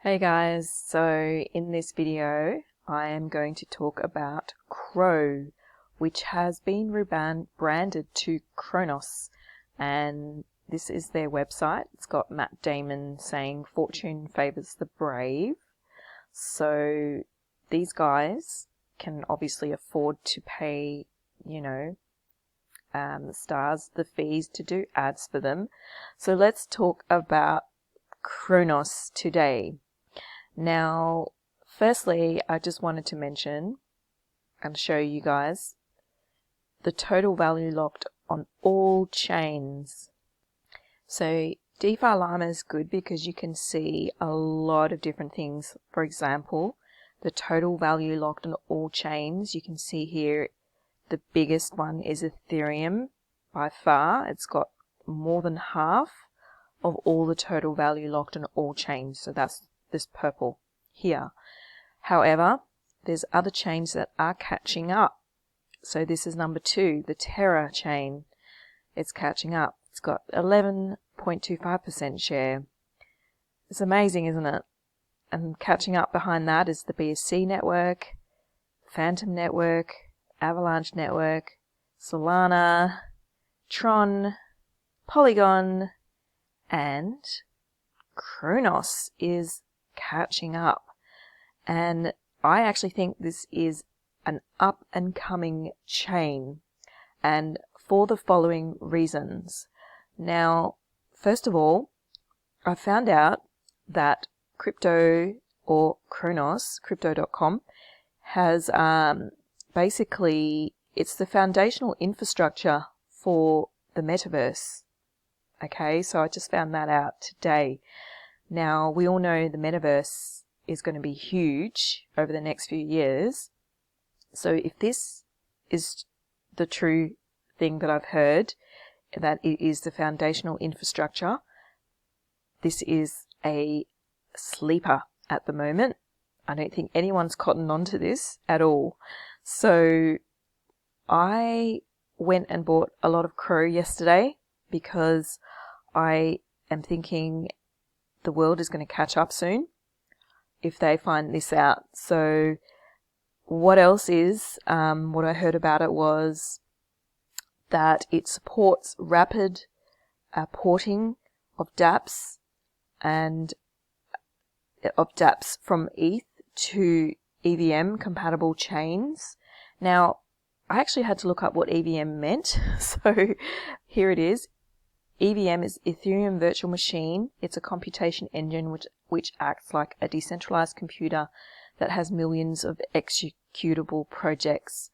Hey guys, so in this video I am going to talk about CRO, which has been rebranded to Cronos, and this is their website. It's got Matt Damon saying fortune favors the brave. So these guys can obviously afford to pay, the stars the fees to do ads for them. So let's talk about Cronos today. Now, firstly, I just wanted to mention and show you guys the total value locked on all chains. So DeFi Llama is good because you can see a lot of different things. For example, the total value locked on all chains. You can see here the biggest one is Ethereum by far. It's got more than half of all the total value locked on all chains. So that's this purple here. However, there's other chains that are catching up. So this is number 2, the Terra chain. It's catching up. It's got 11.25% share. It's amazing, isn't it? And catching up behind that is the BSC network, Phantom network, Avalanche network, Solana, Tron, Polygon, and Cronos is catching up. And I actually think this is an up and coming chain, and for the following reasons. Now, first of all, I found out that crypto or Cronos, Crypto.com, has basically, it's the foundational infrastructure for the metaverse. Okay, so I just found that out today. Now, we all know the metaverse is going to be huge over the next few years. So if this is the true thing that I've heard, that it is the foundational infrastructure, this is a sleeper at the moment. I don't think anyone's cottoned on to this at all. So I went and bought a lot of CRO yesterday because I am thinking the world is going to catch up soon if they find this out. So what else is, what I heard about it was that it supports rapid porting of dApps and of dApps from ETH to EVM compatible chains. Now, I actually had to look up what EVM meant. So here it is. EVM is Ethereum Virtual Machine. It's a computation engine which acts like a decentralized computer that has millions of executable projects.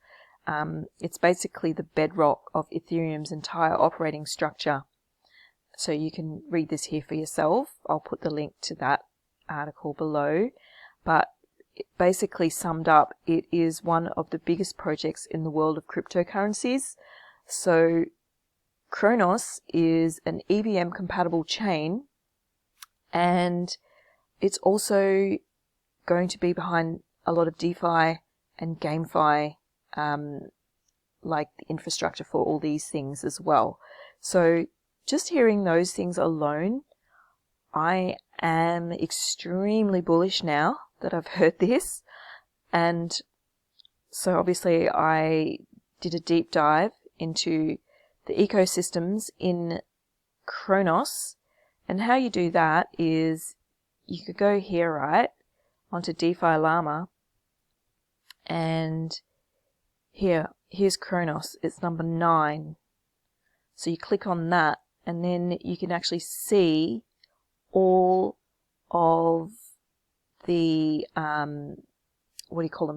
It's basically the bedrock of Ethereum's entire operating structure. So you can read this here for yourself. I'll put the link to that article below. But basically summed up, it is one of the biggest projects in the world of cryptocurrencies. So Cronos is an EVM compatible chain, and it's also going to be behind a lot of DeFi and GameFi, like the infrastructure for all these things as well. So just hearing those things alone, I am extremely bullish now that I've heard this. And so obviously I did a deep dive into the ecosystems in Cronos, and how you do that is you could go here, right, onto DeFi Llama, and here's Cronos. It's number 9. So you click on that, and then you can actually see all of the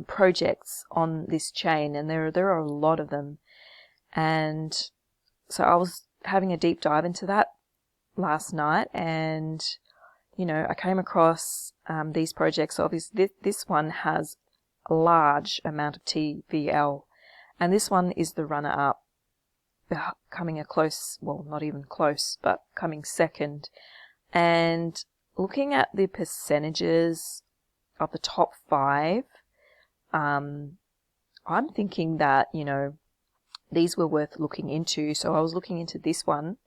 projects on this chain, and there are a lot of them. And so I was having a deep dive into that last night, and I came across these projects. So obviously this one has a large amount of TVL, and this one is the runner-up, coming a close, well, not even close, but coming second. And looking at the percentages of the top 5, I'm thinking that, these were worth looking into. So I was looking into this one,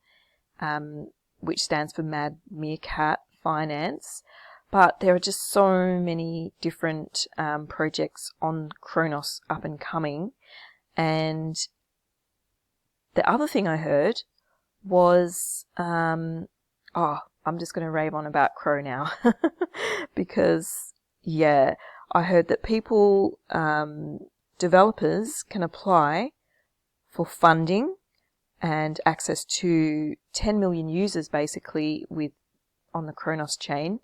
which stands for Mad Meerkat Finance. But there are just so many different projects on Cronos up and coming. And the other thing I heard was, I'm just going to rave on about Crow now because, yeah, I heard that people, developers can apply for funding and access to 10 million users basically on the Cronos chain.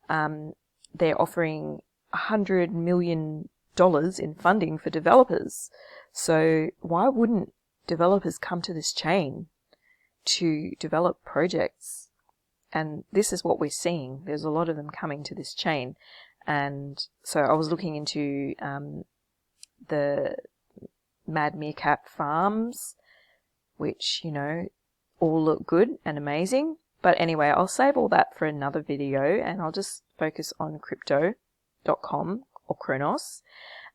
They're offering $100 million in funding for developers. So why wouldn't developers come to this chain to develop projects? And this is what we're seeing. There's a lot of them coming to this chain. And so I was looking into the Mad Meerkat farms, which, you know, all look good and amazing. But anyway, I'll save all that for another video, and I'll just focus on Crypto.com or Cronos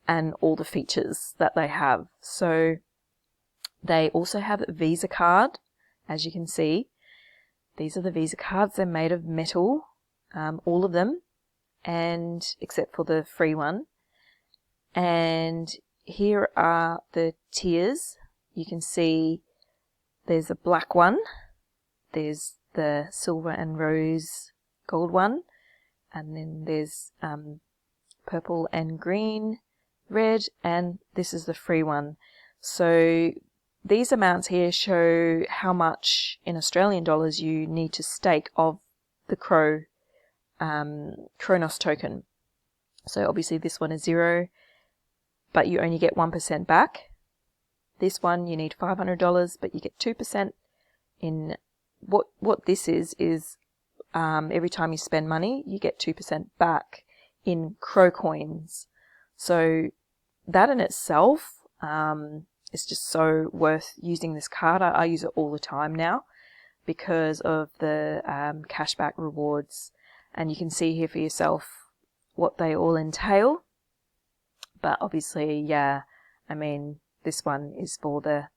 and all the features that they have. So they also have a Visa card, as you can see. These are the Visa cards. They're made of metal, all of them, and except for the free one. And here are the tiers. You can see there's a black one, there's the silver and rose gold one, and then there's purple and green, red, and this is the free one. So these amounts here show how much in Australian dollars you need to stake of the Cronos token. So obviously this one is 0, but you only get 1% back. This one you need $500, but you get 2%. In what this is every time you spend money, you get 2% back in Crow coins. So that in itself is just so worth using this card. I use it all the time now because of the cashback rewards, and you can see here for yourself what they all entail. But obviously, yeah, I mean, this one is for the,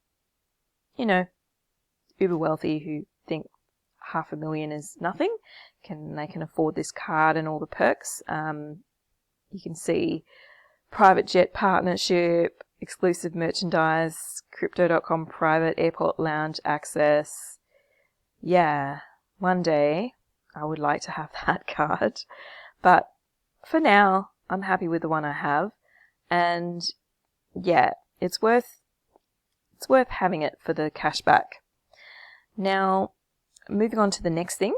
you know, uber wealthy who think $500,000 is nothing. They can afford this card and all the perks. You can see private jet partnership, exclusive merchandise, Crypto.com private airport lounge access. Yeah, one day I would like to have that card. But for now, I'm happy with the one I have. And yeah, it's worth having it for the cashback. Now, moving on to the next thing.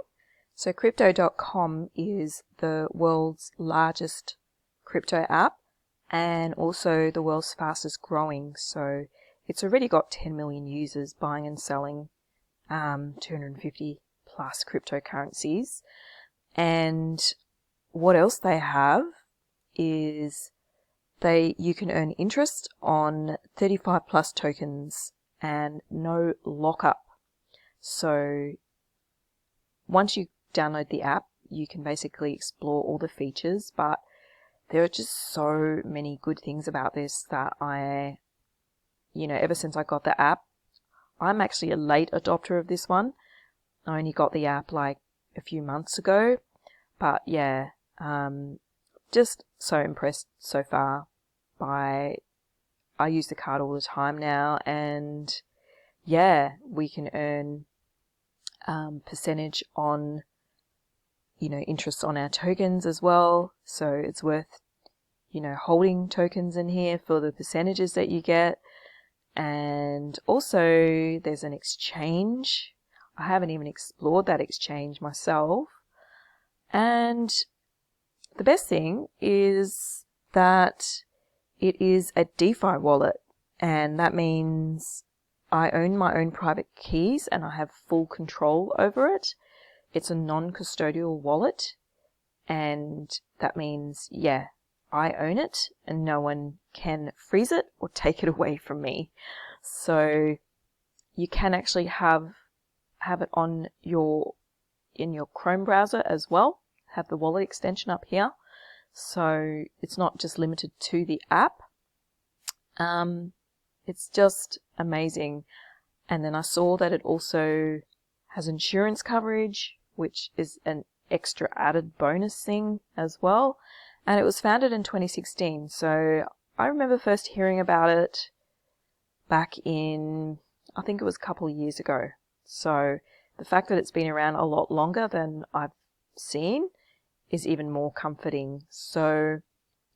So Crypto.com is the world's largest crypto app and also the world's fastest growing. So it's already got 10 million users buying and selling 250 plus cryptocurrencies. And what else they have is you can earn interest on 35 plus tokens and no lockup. So once you download the app, you can basically explore all the features, but there are just so many good things about this that ever since I got the app, I'm actually a late adopter of this one. I only got the app like a few months ago, but yeah, just so impressed so far I use the card all the time now, and yeah, we can earn percentage on, interest on our tokens as well. So it's worth, holding tokens in here for the percentages that you get. And also there's an exchange. I haven't even explored that exchange myself. And the best thing is that it is a DeFi wallet, and that means I own my own private keys and I have full control over it. It's a non-custodial wallet, and that means, yeah, I own it and no one can freeze it or take it away from me. So you can actually have it on in your Chrome browser as well, have the wallet extension up here. So it's not just limited to the app. It's just amazing. And then I saw that it also has insurance coverage, which is an extra added bonus thing as well. And it was founded in 2016. So I remember first hearing about it back in, I think it was a couple of years ago. So the fact that it's been around a lot longer than I've seen is even more comforting. So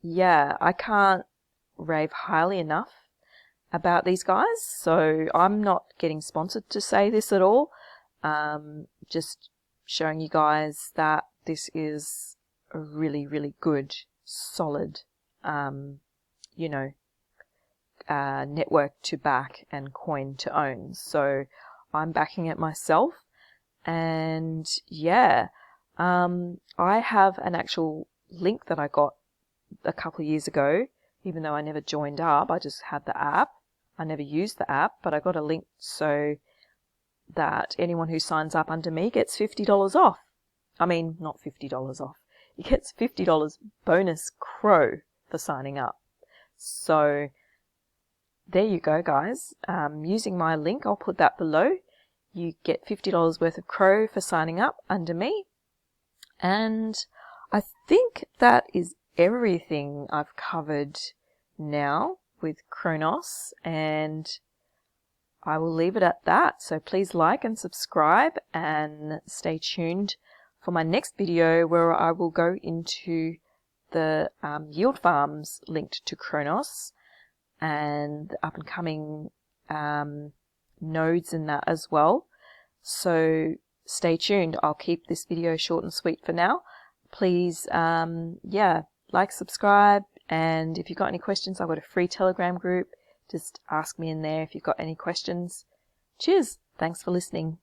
yeah, I can't rave highly enough about these guys. So I'm not getting sponsored to say this at all. Just showing you guys that this is a really, really good, solid, network to back and coin to own. So I'm backing it myself. And yeah, I have an actual link that I got a couple of years ago, even though I never joined up. I just had the app. I never used the app, but I got a link so that anyone who signs up under me gets $50 off. I mean, not $50 off. It gets $50 bonus CRO for signing up. So there you go, guys. Using my link, I'll put that below. You get $50 worth of CRO for signing up under me. And I think that is everything I've covered now with Cronos, and I will leave it at that. So please like and subscribe and stay tuned for my next video, where I will go into the yield farms linked to Cronos and the up and coming nodes in that as well. So stay tuned. I'll keep this video short and sweet for now. Please, like, subscribe, and if you've got any questions, I've got a free Telegram group. Just ask me in there if you've got any questions. Cheers. Thanks for listening.